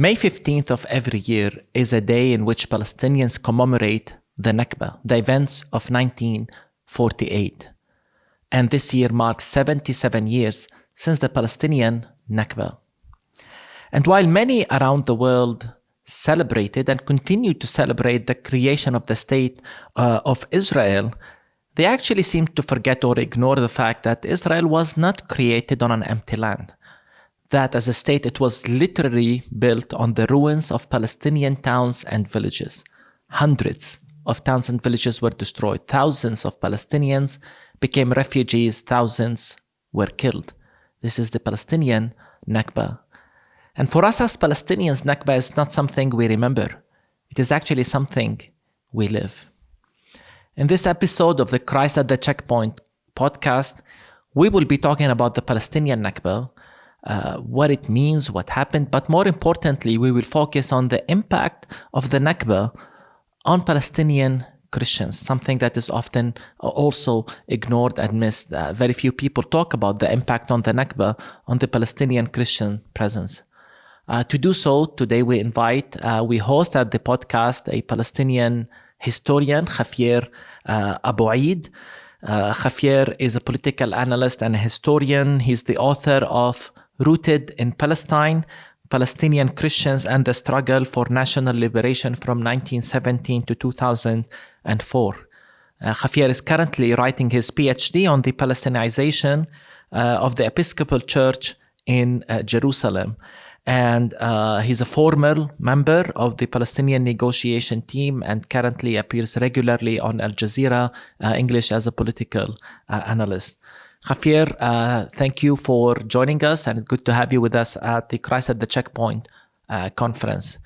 May 15th of every year is a day in which Palestinians commemorate the Nakba, the events of 1948. And this year marks 77 years since the Palestinian Nakba. And while many around the world celebrated and continue to celebrate the creation of the state of Israel, they actually seem to forget or ignore the fact that Israel was not created on an empty land. That as a state, it was literally built on the ruins of Palestinian towns and villages. Hundreds of towns and villages were destroyed. Thousands of Palestinians became refugees. Thousands were killed. This is the Palestinian Nakba. And for us as Palestinians, Nakba is not something we remember. It is actually something we live. In this episode of the Christ at the Checkpoint podcast, we will be talking about the Palestinian Nakba, what it means, what happened, but more importantly, we will focus on the impact of the Nakba on Palestinian Christians, something that is often also ignored and missed. Very few people talk about the impact on the Nakba on the Palestinian Christian presence. To do so, today we host at the podcast a Palestinian historian, Xavier Abu Eid. Xavier is a political analyst and a historian. He's the author of Rooted in Palestine, Palestinian Christians and the Struggle for National Liberation from 1917 to 2004. Xavier is currently writing his PhD on the Palestinization of the Episcopal Church in Jerusalem. And he's a former member of the Palestinian negotiation team and currently appears regularly on Al-Jazeera English as a political analyst. Xavier, thank you for joining us, and it's good to have you with us at the Christ at the Checkpoint conference.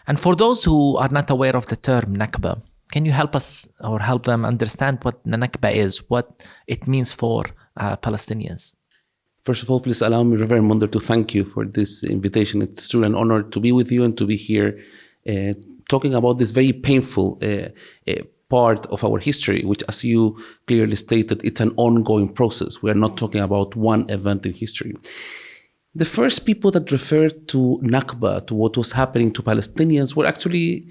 And for those who are not aware of the term Nakba, can you help us or help them understand what the Nakba is, what it means for Palestinians? First of all, please allow me, Reverend Munther, to thank you for this invitation. It's truly an honor to be with you and to be here talking about this very painful part of our history, which, as you clearly stated, it's an ongoing process. We are not talking about one event in history. The first people that referred to Nakba, to what was happening to Palestinians, were actually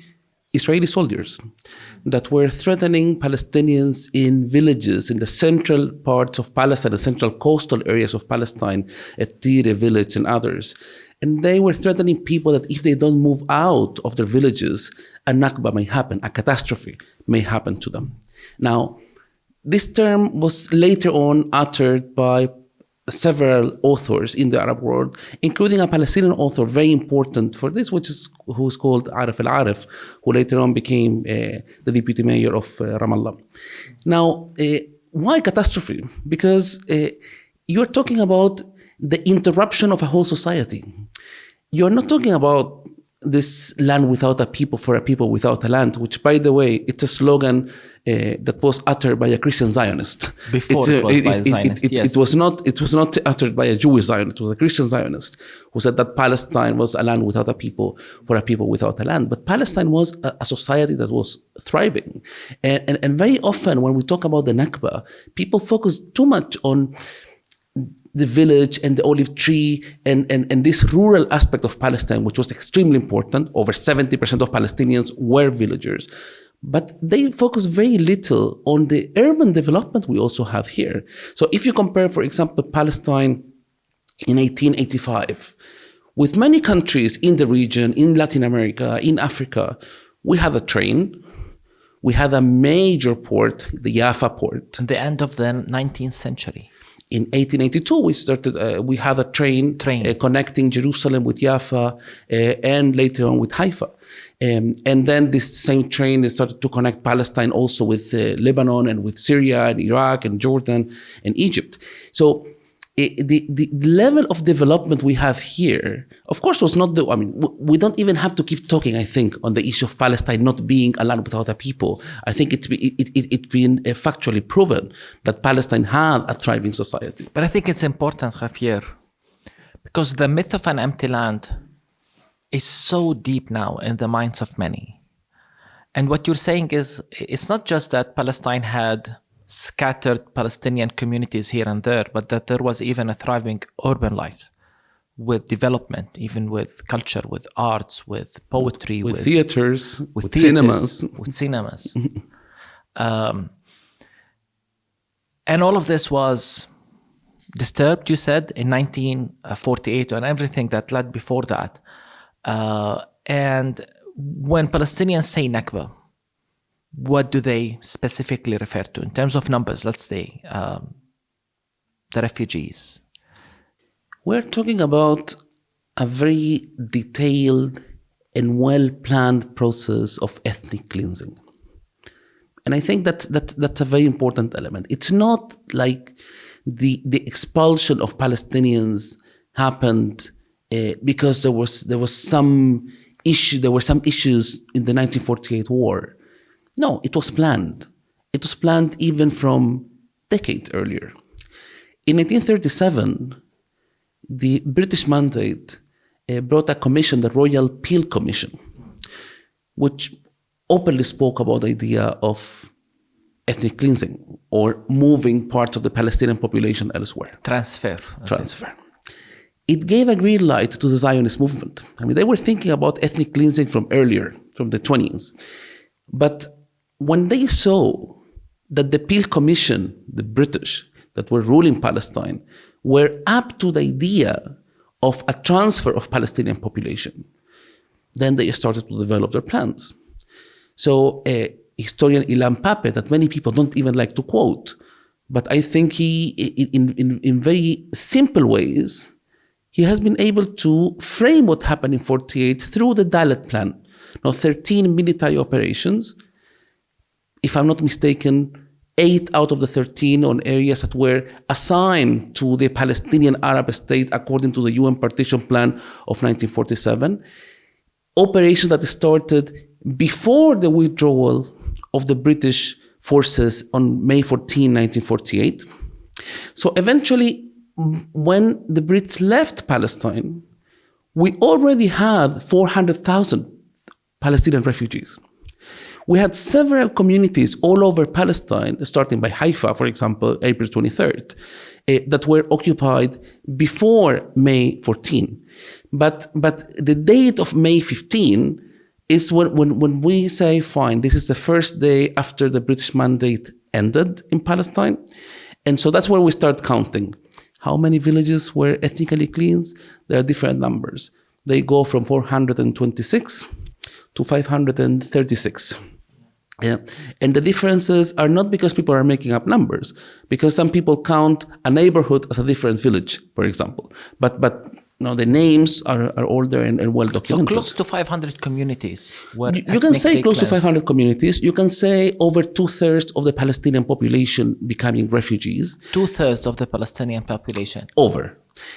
Israeli soldiers that were threatening Palestinians in villages in the central parts of Palestine, the central coastal areas of Palestine, at Tyre village and others. And they were threatening people that if they don't move out of their villages, a Nakba may happen, a catastrophe may happen to them. Now, this term was later on uttered by several authors in the Arab world, including a Palestinian author very important for this, who's called Arif al-Arif, who later on became the deputy mayor of Ramallah. Now, why catastrophe? Because you're talking about the interruption of a whole society. You're not talking about this land without a people for a people without a land, which, by the way, it's a slogan that was uttered by a Christian Zionist. Before it was by a Zionist, yes. It was not uttered by a Jewish Zionist. It was a Christian Zionist who said that Palestine was a land without a people for a people without a land. But Palestine was a society that was thriving. And very often when we talk about the Nakba, people focus too much on the village and the olive tree and this rural aspect of Palestine, which was extremely important. Over 70% of Palestinians were villagers. But they focus very little on the urban development we also have here. So if you compare, for example, Palestine in 1885 with many countries in the region, in Latin America, in Africa, we had a train, we had a major port, the Jaffa port. At the end of the 19th century. In 1882, we had a train. Connecting Jerusalem with Jaffa and later on with Haifa. And then this same train started to connect Palestine also with Lebanon and with Syria and Iraq and Jordan and Egypt. So the level of development we have here, of course, was not we don't even have to keep talking, I think, on the issue of Palestine not being a land without a people. I think it's been factually proven that Palestine had a thriving society. But I think it's important, Xavier, because the myth of an empty land is so deep now in the minds of many. And what you're saying is, it's not just that Palestine had scattered Palestinian communities here and there, but that there was even a thriving urban life with development, even with culture, with arts, with poetry, with theaters, with cinemas. With cinemas. And all of this was disturbed, you said, in 1948 and everything that led before that. And when Palestinians say Nakba, what do they specifically refer to in terms of numbers? Let's say the refugees. We're talking about a very detailed and well-planned process of ethnic cleansing. And I think that's a very important element. It's not like the expulsion of Palestinians happened because there was some issue. There were some issues in the 1948 war. No, it was planned. It was planned even from decades earlier. In 1937, the British mandate brought a commission, the Royal Peel Commission, which openly spoke about the idea of ethnic cleansing or moving parts of the Palestinian population elsewhere. Transfer. It gave a green light to the Zionist movement. I mean, they were thinking about ethnic cleansing from earlier, from the 20s. But when they saw that the Peel Commission, the British, that were ruling Palestine, were up to the idea of a transfer of Palestinian population, then they started to develop their plans. So historian Ilan Pape, that many people don't even like to quote, but I think he, in very simple ways, he has been able to frame what happened in 48 through the Dalet plan. Now, 13 military operations, if I'm not mistaken, 8 out of the 13 on areas that were assigned to the Palestinian Arab state according to the UN partition plan of 1947. Operations that started before the withdrawal of the British forces on May 14, 1948. So eventually, when the Brits left Palestine, we already had 400,000 Palestinian refugees. We had several communities all over Palestine, starting by Haifa, for example, April 23rd, that were occupied before May 14. But the date of May 15 is when we say, fine, this is the first day after the British mandate ended in Palestine. And so that's where we start counting. How many villages were ethnically cleansed? There are different numbers. They go from 426 to 536. Yeah. And the differences are not because people are making up numbers, because some people count a neighborhood as a different village, for example. But no, the names are older and well documented. So close to 500 communities were you can say close to 500 communities. You can say over 2/3 of the Palestinian population becoming refugees. 2/3 of the Palestinian population. Over.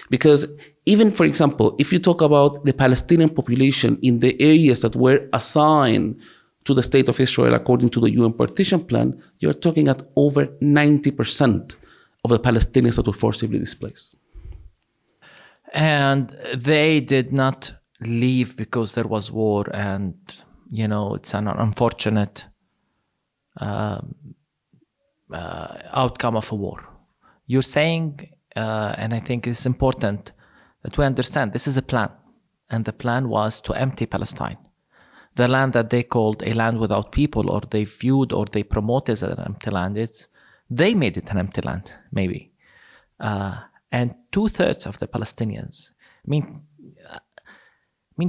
Because even, for example, if you talk about the Palestinian population in the areas that were assigned to the state of Israel according to the UN partition plan, you're talking at over 90% of the Palestinians that were forcibly displaced. And they did not leave because there was war and, it's an unfortunate outcome of a war. You're saying, and I think it's important that we understand, this is a plan. And the plan was to empty Palestine. The land that they called a land without people, or they viewed or they promoted as an empty land, they made it an empty land, maybe. And 2/3 of the Palestinians,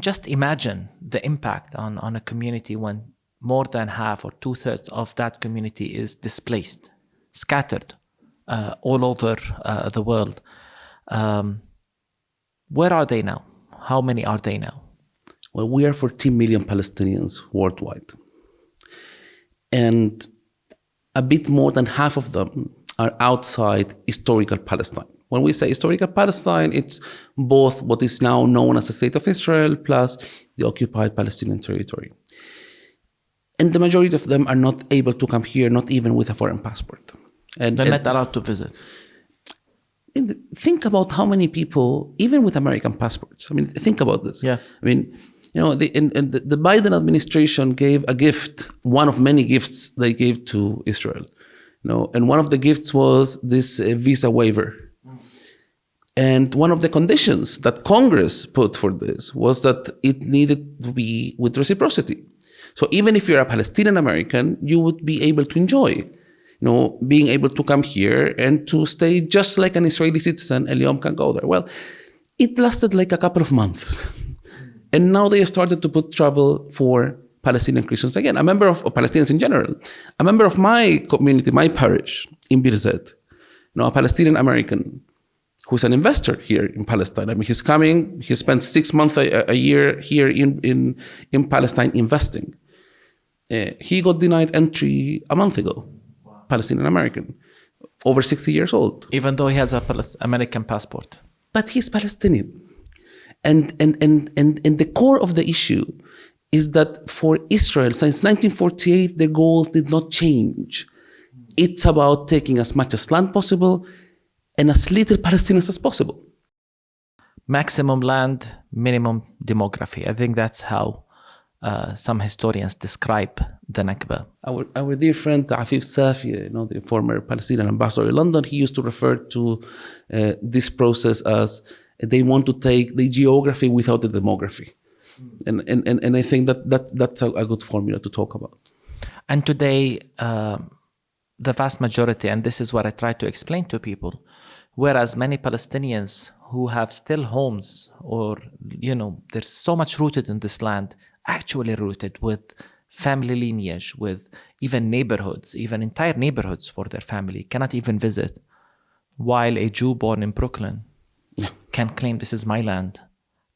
just imagine the impact on a community when more than half or 2/3 of that community is displaced, scattered all over the world. Where are they now? How many are they now? Well, we are 14 million Palestinians worldwide. And a bit more than half of them are outside historical Palestine. When we say historical Palestine, it's both what is now known as the State of Israel plus the occupied Palestinian territory. And the majority of them are not able to come here, not even with a foreign passport. They're not allowed to visit. Think about how many people, even with American passports, think about this. Yeah. The Biden administration gave a gift, one of many gifts they gave to Israel. And one of the gifts was this visa waiver. And one of the conditions that Congress put for this was that it needed to be with reciprocity. So even if you're a Palestinian American, you would be able to enjoy, being able to come here and to stay just like an Israeli citizen. Eliom can go there. Well, it lasted like a couple of months. And now they started to put trouble for Palestinian Christians again. A member of Palestinians in general, a member of my community, my parish in Birzeit, a Palestinian American who's an investor here in Palestine. I mean, he's coming, he spent 6 months a year here in Palestine investing. He got denied entry a month ago. Wow. Palestinian American, over 60 years old. Even though he has a American passport. But he's Palestinian. And the core of the issue is that for Israel, since 1948, their goals did not change. It's about taking as much as land possible and as little Palestinians as possible. Maximum land, minimum demography. I think that's how some historians describe the Nakba. Our dear friend Afif Safi, the former Palestinian ambassador in London, he used to refer to this process as they want to take the geography without the demography. And I think that's a good formula to talk about. And today, the vast majority, and this is what I try to explain to people, whereas many Palestinians who have still homes or, they're so much rooted in this land, actually rooted with family lineage, with even neighborhoods, even entire neighborhoods for their family, cannot even visit, while a Jew born in Brooklyn can claim this is my land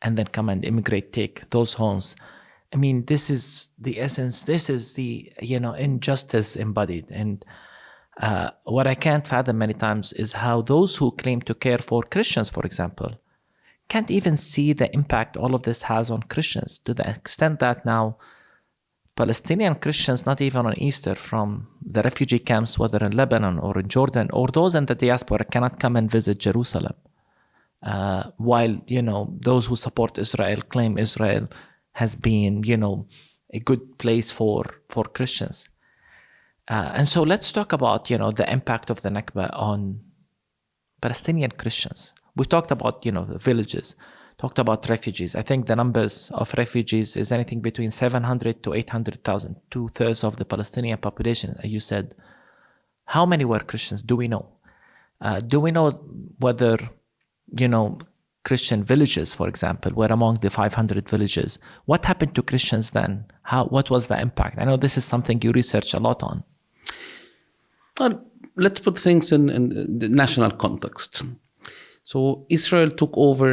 and then come and immigrate, take those homes. I mean, this is the essence, this is the, injustice embodied. And what I can't fathom many times is how those who claim to care for Christians, for example, can't even see the impact all of this has on Christians, to the extent that now Palestinian Christians, not even on Easter, from the refugee camps, whether in Lebanon or in Jordan, or those in the diaspora, cannot come and visit Jerusalem. While, those who support Israel claim Israel has been, a good place for Christians. And so let's talk about, the impact of the Nakba on Palestinian Christians. We talked about, the villages, talked about refugees. I think the numbers of refugees is anything between 700 to 800,000, 2/3 of the Palestinian population, as you said. How many were Christians? Do we know? Do we know whether, Christian villages, for example, were among the 500 villages? What happened to Christians then? What was the impact? I know this is something you research a lot on. Well, let's put things in the national context. So Israel took over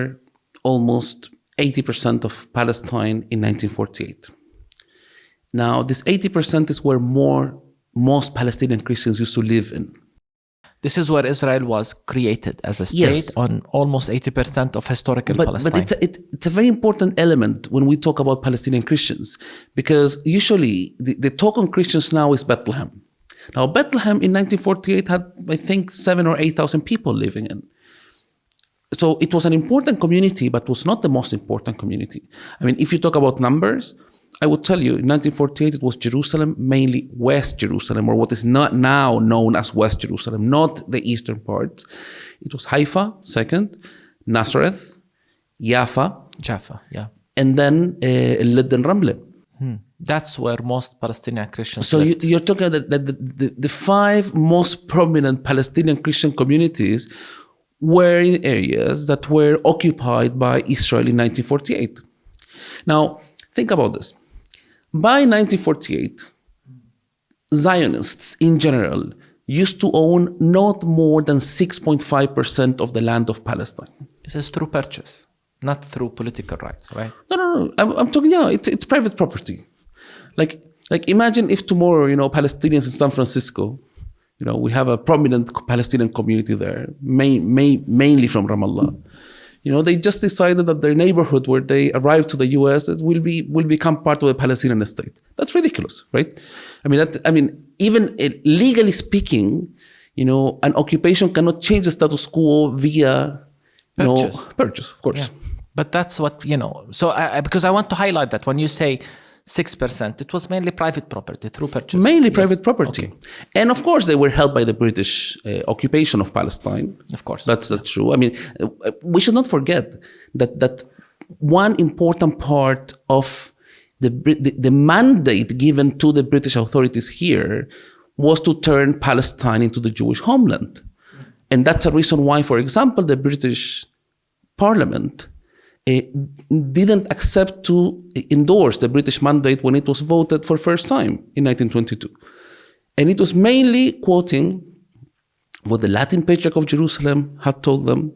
almost 80% of Palestine in 1948. Now, this 80% is where most Palestinian Christians used to live in. This is where Israel was created as a state, Yes. on almost 80% of historical Palestine. But it's a very important element when we talk about Palestinian Christians, because usually the talk on Christians now is Bethlehem. Now, Bethlehem in 1948 had, I think, 7,000 or 8,000 people living in. So it was an important community, but was not the most important community. I mean, if you talk about numbers, I would tell you in 1948 it was Jerusalem, mainly West Jerusalem, or what is not now known as West Jerusalem, not the eastern parts. It was Haifa, second, Nazareth, Jaffa, yeah. and then Lid and Ramle. That's where most Palestinian Christians So lived. you're talking about the 5 most prominent Palestinian Christian communities were in areas that were occupied by Israel in 1948. Now, think about this. By 1948, Zionists in general used to own not more than 6.5% of the land of Palestine. This is through purchase, not through political rights, right? No. I'm talking, it's private property. Like imagine if tomorrow, Palestinians in San Francisco, we have a prominent Palestinian community there, mainly from Ramallah. They just decided that their neighborhood where they arrived to the U.S. will become part of the Palestinian state. That's ridiculous, right? Even legally speaking, an occupation cannot change the status quo via purchase, of course. Yeah. But that's what, so because I want to highlight that when you say 6%. It was mainly private property through purchase. Mainly Yes. private property. Okay. And of course, they were held by the British occupation of Palestine. Of course. That's true. I mean, we should not forget that one important part of the mandate given to the British authorities here was to turn Palestine into the Jewish homeland. And that's a reason why, for example, the British Parliament didn't accept to endorse the British mandate when it was voted for first time in 1922. And it was mainly quoting what the Latin Patriarch of Jerusalem had told them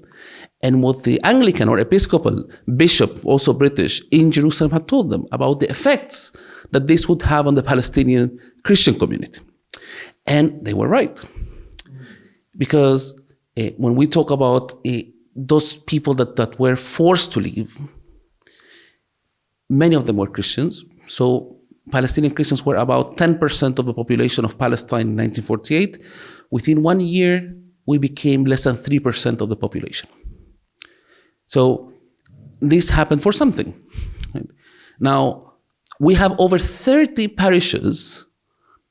and what the Anglican or Episcopal bishop, also British, in Jerusalem had told them about the effects that this would have on the Palestinian Christian community. And they were right. Because when we talk about those people that were forced to leave, many of them were Christians. So Palestinian Christians were about 10% of the population of Palestine in 1948. Within 1 year, we became less than 3% of the population. So this happened for something. Now, we have over 30 parishes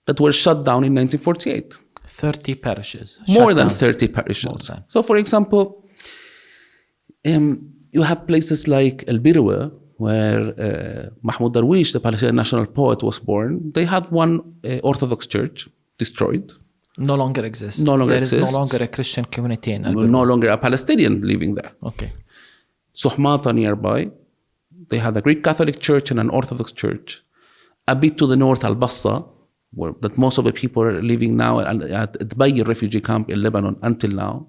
that were shut down in 1948. 30 parishes. More than 30 parishes. So, for example, you have places like El Birwa, where Mahmoud Darwish, the Palestinian national poet, was born. They had one Orthodox church destroyed. No longer exists. There is no longer a Christian community in El Birwa. No longer a Palestinian living there. Okay. Suhmata nearby, they had a Greek Catholic church and an Orthodox church. A bit to the north, Al-Bassa, where that most of the people are living now at the Bayr refugee camp in Lebanon until now.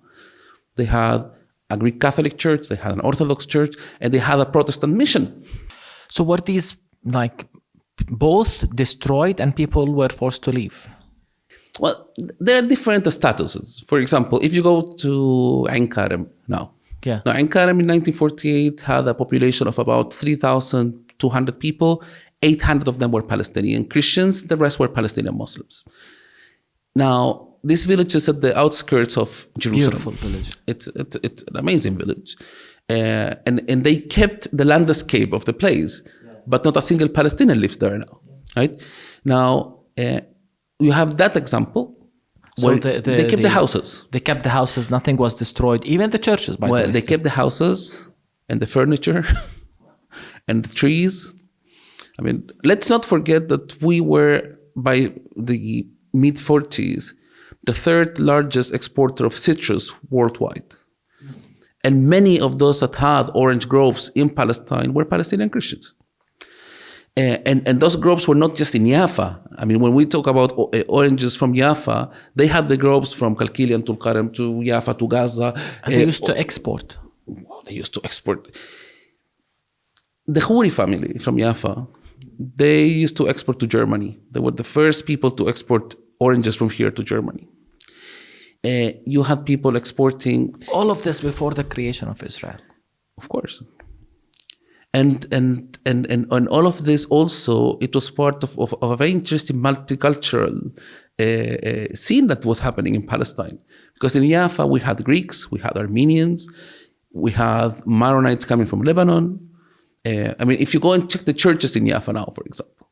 They had a Greek Catholic church, they had an Orthodox church, and they had a Protestant mission. So were these both destroyed and people were forced to leave? Well, there are different statuses. For example, if you go to Ain Karem now. Yeah. Now, Ain Karem in 1948 had a population of about 3,200 people. 800 of them were Palestinian Christians. The rest were Palestinian Muslims. Now, this village is at the outskirts of Jerusalem. Beautiful village. It's an amazing village. And they kept the landscape of the place, but not a single Palestinian lives there now. Right? Now, you have that example. So they kept the houses. They kept the houses. Nothing was destroyed. Even the churches, by the way. Well, they kept the houses and the furniture and the trees. I mean, let's not forget that we were, by the mid-40s, the third largest exporter of citrus worldwide. And many of those that had orange groves in Palestine were Palestinian Christians. And those groves were not just in Jaffa. I mean, when we talk about oranges from Jaffa, they had the groves from Kalkili and Tulkarem to Jaffa to Gaza. And they used to export. They used to export. The Khoury family from Jaffa, they used to export to Germany. They were the first people to export oranges from here to Germany. You had people exporting... All of this before the creation of Israel. Of course. And all of this also, it was part of a very interesting multicultural scene that was happening in Palestine. Because in Jaffa, we had Greeks, we had Armenians, we had Maronites coming from Lebanon. I mean, if you go and check the churches in Jaffa now, for example,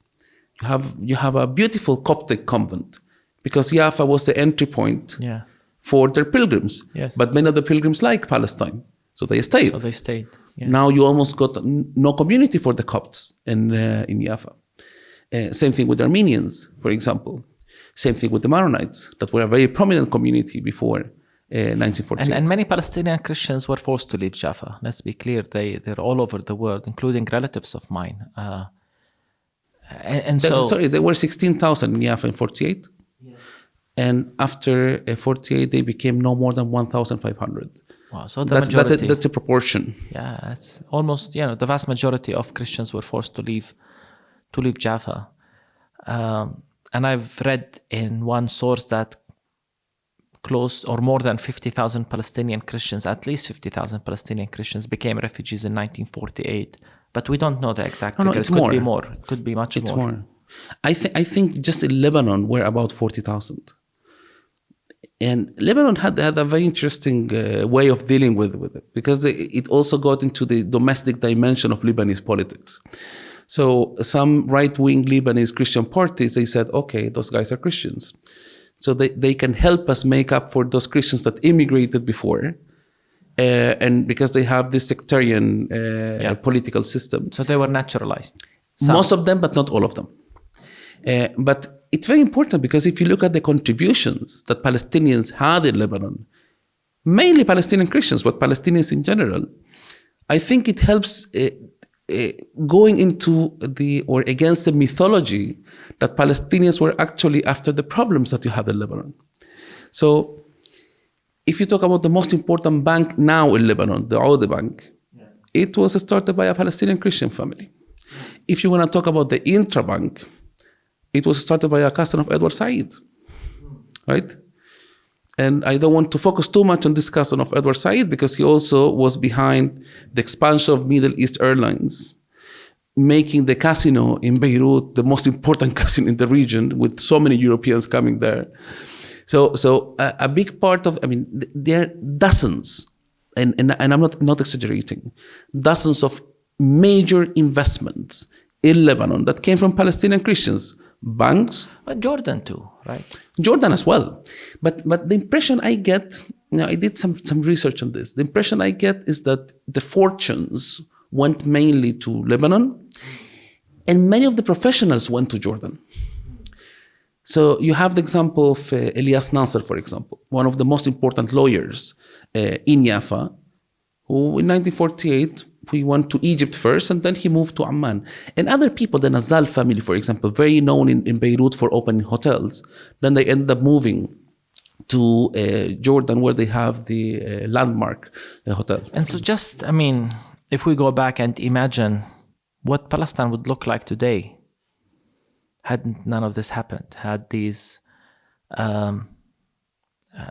you have a beautiful Coptic convent, because Jaffa was the entry point for their pilgrims. Yes. But many of the pilgrims like Palestine, so they stayed. Yeah. Now you almost got no community for the Copts in Jaffa. Same thing with Armenians, for example. Same thing with the Maronites, that were a very prominent community before 1948. And many Palestinian Christians were forced to leave Jaffa. Let's be clear, they're all over the world, including relatives of mine. There were 16,000 in Jaffa in 48. Yes. And after 48, they became no more than 1,500. Wow, so majority. That's a proportion. Yeah, it's almost, the vast majority of Christians were forced to leave Jaffa. And I've read in one source that close or more than 50,000 Palestinian Christians, at least 50,000 Palestinian Christians became refugees in 1948. But we don't know the exact figure. It could be more. It could be much more. It's more. I think just in Lebanon we're about 40,000. And Lebanon had a very interesting way of dealing with it, because it also got into the domestic dimension of Lebanese politics. So some right-wing Lebanese Christian parties, they said, okay, those guys are Christians. So they can help us make up for those Christians that immigrated before. And because they have this sectarian political system. So they were naturalized. Most of them, but not all of them. But it's very important because if you look at the contributions that Palestinians had in Lebanon, mainly Palestinian Christians, but Palestinians in general, I think it helps going into or against the mythology that Palestinians were actually after the problems that you have in Lebanon. So if you talk about the most important bank now in Lebanon, the Audi Bank, it was started by a Palestinian Christian family. If you want to talk about the Intrabank, it was started by a cousin of Edward Said, right? And I don't want to focus too much on this cousin of Edward Said because he also was behind the expansion of Middle East Airlines, making the casino in Beirut the most important casino in the region with so many Europeans coming there. So a big part of, there are dozens, and I'm not exaggerating, dozens of major investments in Lebanon that came from Palestinian Christians, banks. But Jordan too, right? Jordan as well. But the impression I get, I did some research on this, the impression I get is that the fortunes went mainly to Lebanon, and many of the professionals went to Jordan. So you have the example of Elias Nasser, for example, one of the most important lawyers in Jaffa, who in 1948, he went to Egypt first, and then he moved to Amman. And other people, the Nazal family, for example, very known in Beirut for opening hotels, then they ended up moving to Jordan, where they have the landmark hotel. And so just, if we go back and imagine what Palestine would look like today, had none of this happened, had these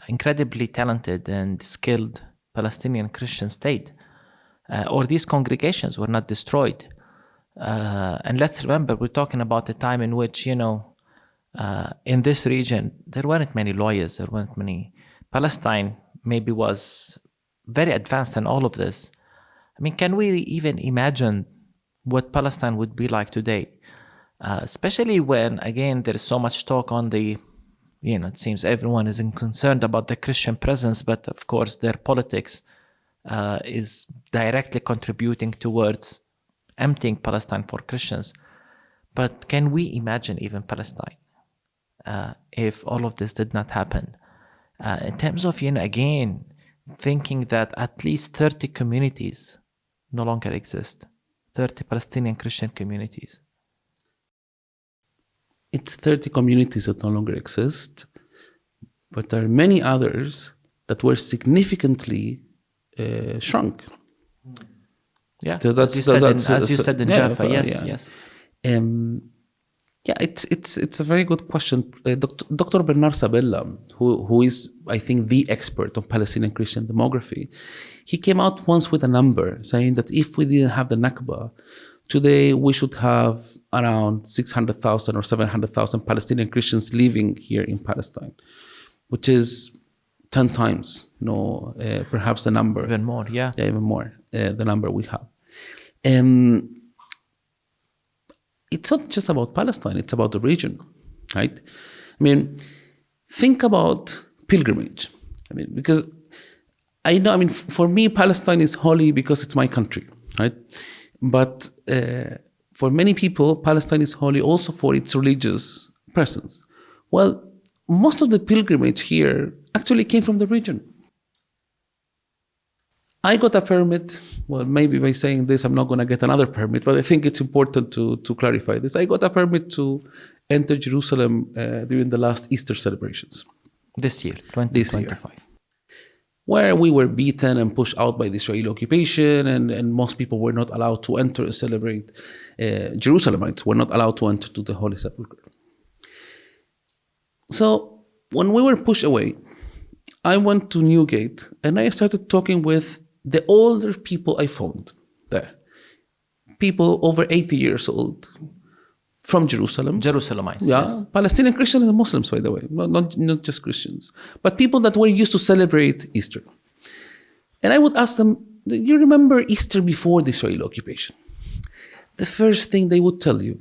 incredibly talented and skilled Palestinian Christian state, or these congregations were not destroyed. And let's remember, we're talking about a time in which, in this region, there weren't many lawyers, there weren't many. Palestine maybe was very advanced in all of this. Can we even imagine what Palestine would be like today? Especially when, again, there is so much talk on the, it seems everyone is concerned about the Christian presence, but of course their politics is directly contributing towards emptying Palestine for Christians. But can we imagine even Palestine if all of this did not happen? In terms of, again, thinking that at least 30 communities no longer exist, 30 Palestinian Christian communities. It's 30 communities that no longer exist, but there are many others that were significantly shrunk. Yeah, so as you said in Jaffa, yes. It's a very good question. Dr. Bernard Sabella, who is, I think, the expert on Palestinian Christian demography, he came out once with a number saying that if we didn't have the Nakba, today we should have around 600,000 or 700,000 Palestinian Christians living here in Palestine, which is 10 times, perhaps the number. Even more, yeah. Even more, the number we have. It's not just about Palestine, it's about the region, right? Think about pilgrimage. Because I know, for me, Palestine is holy because it's my country, right? But for many people, Palestine is holy also for its religious presence. Well, most of the pilgrimage here actually came from the region. I got a permit. Well, maybe by saying this, I'm not going to get another permit, but I think it's important to clarify this. I got a permit to enter Jerusalem during the last Easter celebrations. This year, 2025. Where we were beaten and pushed out by the Israeli occupation, and most people were not allowed to enter and celebrate. Jerusalemites were not allowed to enter to the Holy Sepulchre. So when we were pushed away, I went to Newgate and I started talking with the older people I found there. People over 80 years old from Jerusalem. Jerusalemites, yeah, yes. Palestinian Christians and Muslims, by the way, not just Christians, but people that were used to celebrate Easter. And I would ask them, do you remember Easter before the Israeli occupation? the first thing they would tell you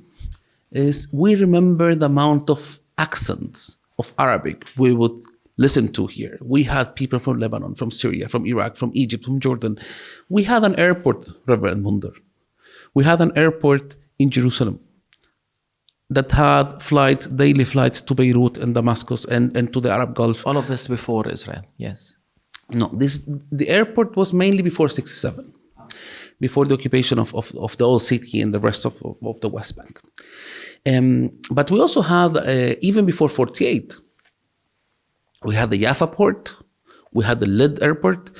is we remember the amount of accents of Arabic we would listen to here. We had people from Lebanon, from Syria, from Iraq, from Egypt, from Jordan. We had an airport, Reverend Munther. We had an airport in Jerusalem that had flights, daily flights to Beirut and Damascus and to the Arab Gulf. All of this before Israel, yes. No, the airport was mainly before 67, before the occupation of the old city and the rest of the West Bank. But we also had, even before 48, we had the Jaffa port, we had the Lid airport,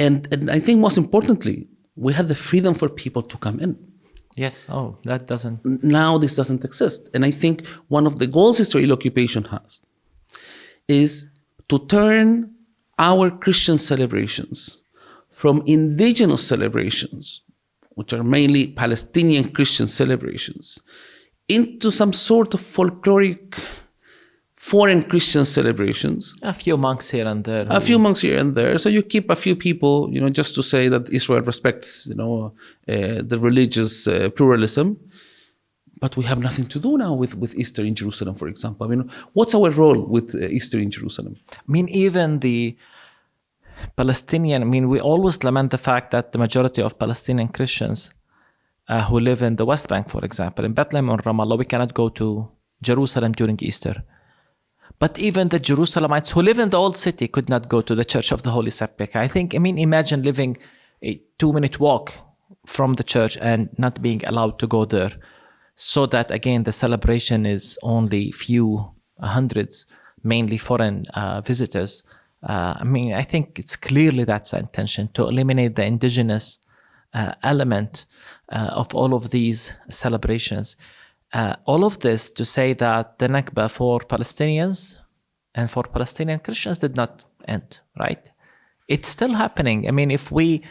and I think most importantly, we had the freedom for people to come in. Yes, that doesn't... Now this doesn't exist. And I think one of the goals Israeli occupation has is to turn our Christian celebrations from indigenous celebrations, which are mainly Palestinian Christian celebrations, into some sort of folkloric foreign Christian celebrations. A few monks here and there. A few monks here and there. So you keep a few people, just to say that Israel respects, the religious pluralism. But we have nothing to do now with Easter in Jerusalem, for example. I mean, what's our role with Easter in Jerusalem? I mean, even the Palestinian, we always lament the fact that the majority of Palestinian Christians who live in the West Bank, for example, in Bethlehem or Ramallah, we cannot go to Jerusalem during Easter. But even the Jerusalemites who live in the old city could not go to the Church of the Holy Sepulchre. Imagine living a 2-minute walk from the church and not being allowed to go there. So that, again, the celebration is only few hundreds, mainly foreign visitors. I think it's clearly that's the intention, to eliminate the indigenous element of all of these celebrations. All of this to say that the Nakba for Palestinians and for Palestinian Christians did not end, right? It's still happening. If we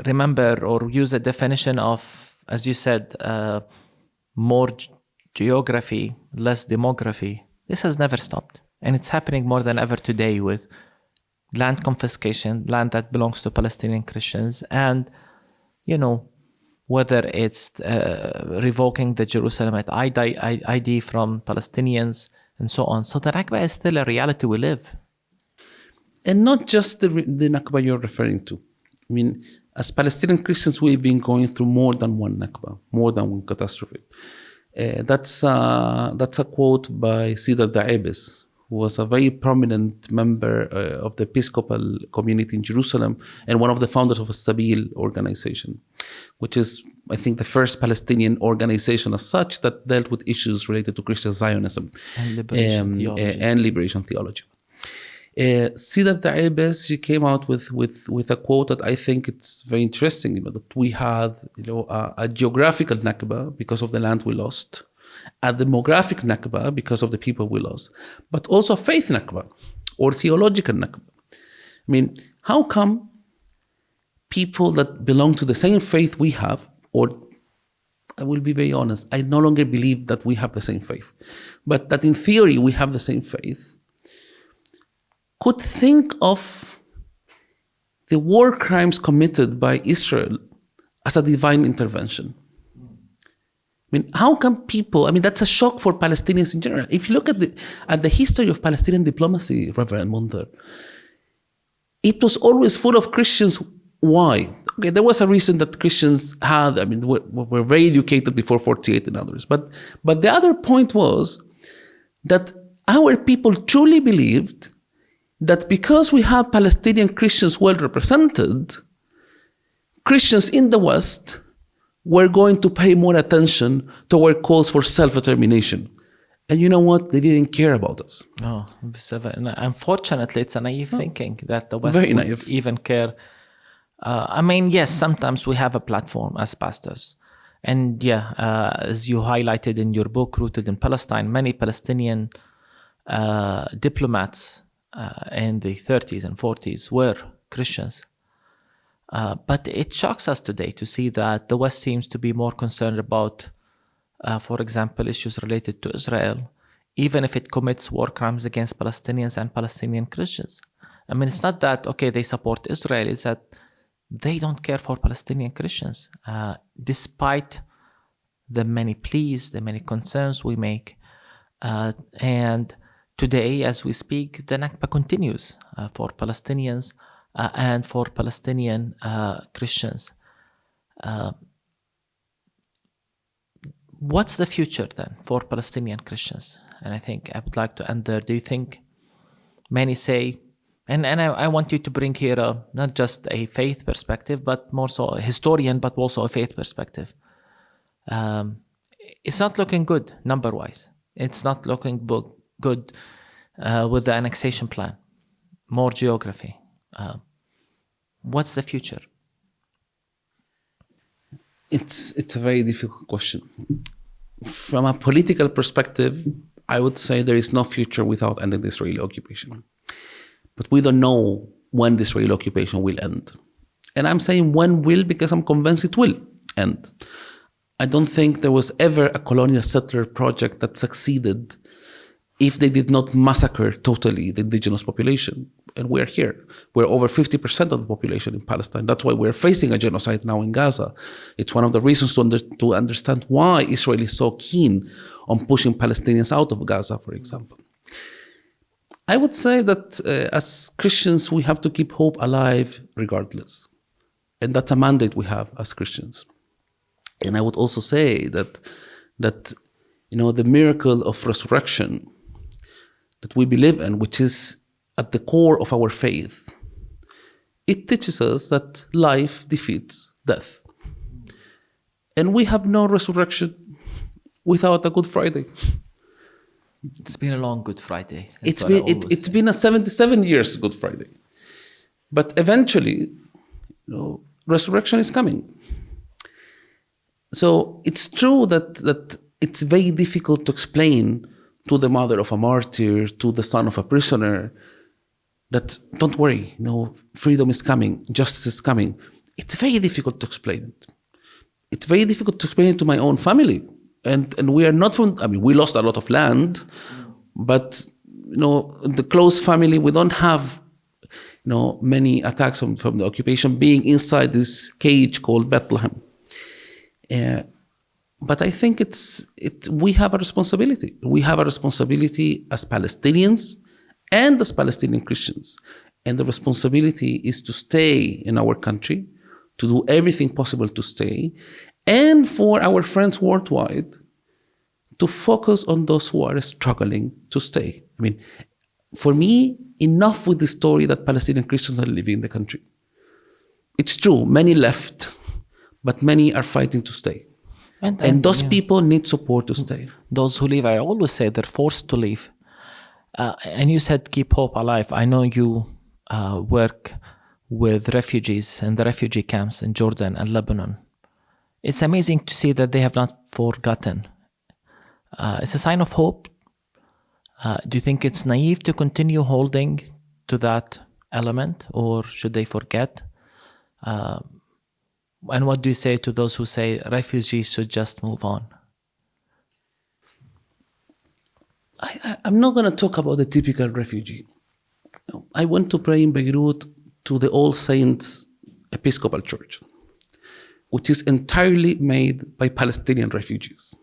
remember or use a definition of, as you said, more geography, less demography, this has never stopped. And it's happening more than ever today with land confiscation, land that belongs to Palestinian Christians, and, whether it's revoking the Jerusalem ID from Palestinians and so on. So the Nakba is still a reality we live. And not just the Nakba you're referring to. As Palestinian Christians, we've been going through more than one Nakba, more than one catastrophe. That's a quote by Cedar Daibes, who was a very prominent member of the Episcopal community in Jerusalem and one of the founders of a Sabil organization, which is, I think, the first Palestinian organization as such that dealt with issues related to Christian Zionism and liberation theology. Cedar Daibes, she came out with a quote that I think it's very interesting, that we had a geographical Nakba because of the land we lost, a demographic Nakba because of the people we lost, but also a faith Nakba or theological Nakba. How come people that belong to the same faith we have, or I will be very honest, I no longer believe that we have the same faith, but that in theory we have the same faith, could think of the war crimes committed by Israel as a divine intervention? How come people, that's a shock for Palestinians in general. If you look at the history of Palestinian diplomacy, Reverend Munther, it was always full of Christians. Why? Okay, there was a reason that Christians had, were very educated before 48 and others. But the other point was that our people truly believed that because we have Palestinian Christians well represented, Christians in the West were going to pay more attention to our calls for self-determination. And you know what? They didn't care about us. Oh, unfortunately, it's a naive thinking that the West Very would naive. even care. Yes, sometimes we have a platform as pastors. And as you highlighted in your book, Rooted in Palestine, many Palestinian diplomats in the 30s and 40s were Christians. But it shocks us today to see that the West seems to be more concerned about, for example, issues related to Israel, even if it commits war crimes against Palestinians and Palestinian Christians. It's not that, okay, they support Israel, it's that they don't care for Palestinian Christians, despite the many pleas, the many concerns we make. And today, as we speak, the Nakba continues for Palestinians and for Palestinian Christians. What's the future then for Palestinian Christians? And I think I would like to end there. Do you think many say, and I want you to bring here not just a faith perspective, but more so a historian, but also a faith perspective. It's not looking good number-wise. It's not looking good with the annexation plan. More geography. What's the future? It's a very difficult question. From a political perspective, I would say there is no future without ending the Israeli occupation. But we don't know when the Israeli occupation will end. And I'm saying when will because I'm convinced it will end. I don't think there was ever a colonial settler project that succeeded if they did not massacre totally the indigenous population. And we're here. We're over 50% of the population in Palestine. That's why we're facing a genocide now in Gaza. It's one of the reasons to understand why Israel is so keen on pushing Palestinians out of Gaza, for example. I would say that as Christians, we have to keep hope alive regardless. And that's a mandate we have as Christians. And I would also say that the miracle of resurrection that we believe in, which is at the core of our faith, it teaches us that life defeats death. And we have no resurrection without a Good Friday. It's been a long Good Friday. It's been a 77 years Good Friday. But eventually, resurrection is coming. So it's true that it's very difficult to explain to the mother of a martyr, to the son of a prisoner, that don't worry, freedom is coming, justice is coming. It's very difficult to explain it. It's very difficult to explain it to my own family. And we are not we lost a lot of land, but the close family, we don't have many attacks from the occupation being inside this cage called Bethlehem. But I think we have a responsibility. We have a responsibility as Palestinians and as Palestinian Christians. And the responsibility is to stay in our country, to do everything possible to stay, and for our friends worldwide to focus on those who are struggling to stay. For me, enough with the story that Palestinian Christians are living in the country. It's true, many left, but many are fighting to stay. And those people need support to stay. Those who leave, I always say they're forced to leave. And you said keep hope alive. I know you work with refugees in the refugee camps in Jordan and Lebanon. It's amazing to see that they have not forgotten. It's a sign of hope. Do you think it's naive to continue holding to that element, or should they forget? And what do you say to those who say refugees should just move on? I'm not going to talk about the typical refugee. I went to pray in Beirut to the All Saints Episcopal Church, which is entirely made by Palestinian refugees.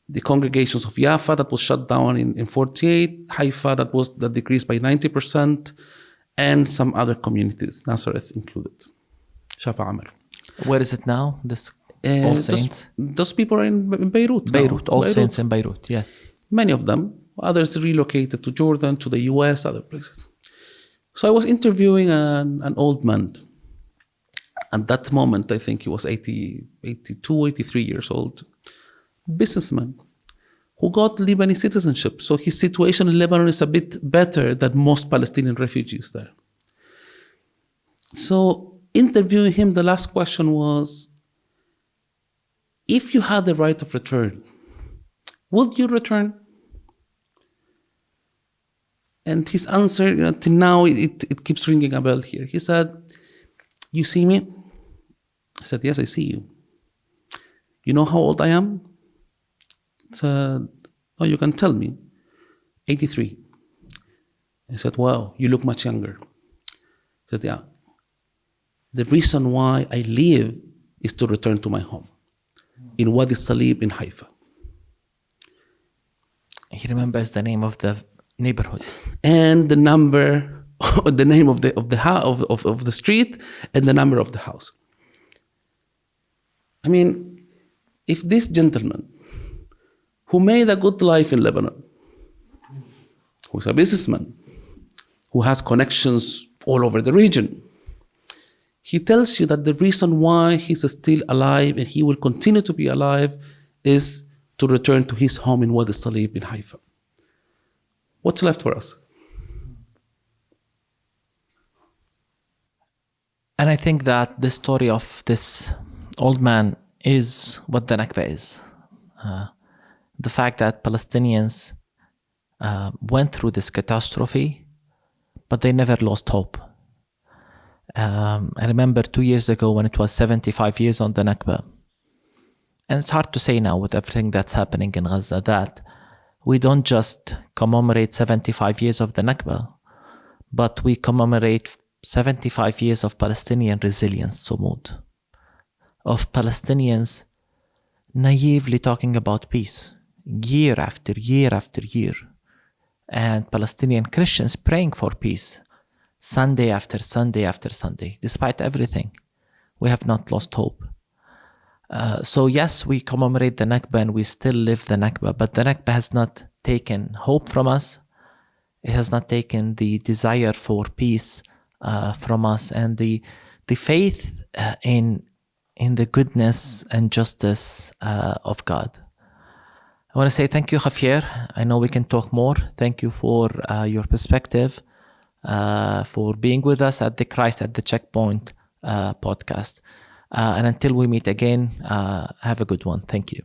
The congregations of Jaffa that was shut down in 48, Haifa that decreased by 90%, and some other communities, Nazareth included, Shafa Amr. Where is it now, this All Saints? Those people are in Beirut. Beirut, All Saints in Beirut, yes. Many of them. Others relocated to Jordan, to the US, other places. So I was interviewing an old man. At that moment, I think he was 82, 83 years old. Businessman who got Lebanese citizenship. So his situation in Lebanon is a bit better than most Palestinian refugees there. So interviewing him, the last question was, if you had the right of return, would you return? And his answer, till now, it keeps ringing a bell here. He said, you see me? I said, yes, I see you. You know how old I am? He said, oh, you can tell me. 83. I said, wow, you look much younger. He said, yeah. the reason why I live is to return to my home in Wadi Salib in Haifa. He remembers the name of the neighborhood and the number, the name of the street, and the number of the house. I mean, if this gentleman, who made a good life in Lebanon, who's a businessman, who has connections all over the region, he tells you that the reason why he's still alive and he will continue to be alive is to return to his home in Wadi Salib in Haifa. What's left for us? And I think that the story of this old man is what the Nakba is. The fact that Palestinians went through this catastrophe, but they never lost hope. I remember 2 years ago when it was 75 years on the Nakba. And it's hard to say now with everything that's happening in Gaza that we don't just commemorate 75 years of the Nakba, but we commemorate 75 years of Palestinian resilience, Sumud, of Palestinians naively talking about peace, year after year after year, and Palestinian Christians praying for peace, Sunday after Sunday after Sunday. Despite everything, we have not lost hope. So yes, we commemorate the Nakba and we still live the Nakba, but the Nakba has not taken hope from us. It has not taken the desire for peace from us, and the faith in the goodness and justice of God. I want to say thank you, Xavier. I know we can talk more. Thank you for your perspective, for being with us at the Christ at the Checkpoint podcast. And until we meet again, have a good one. Thank you.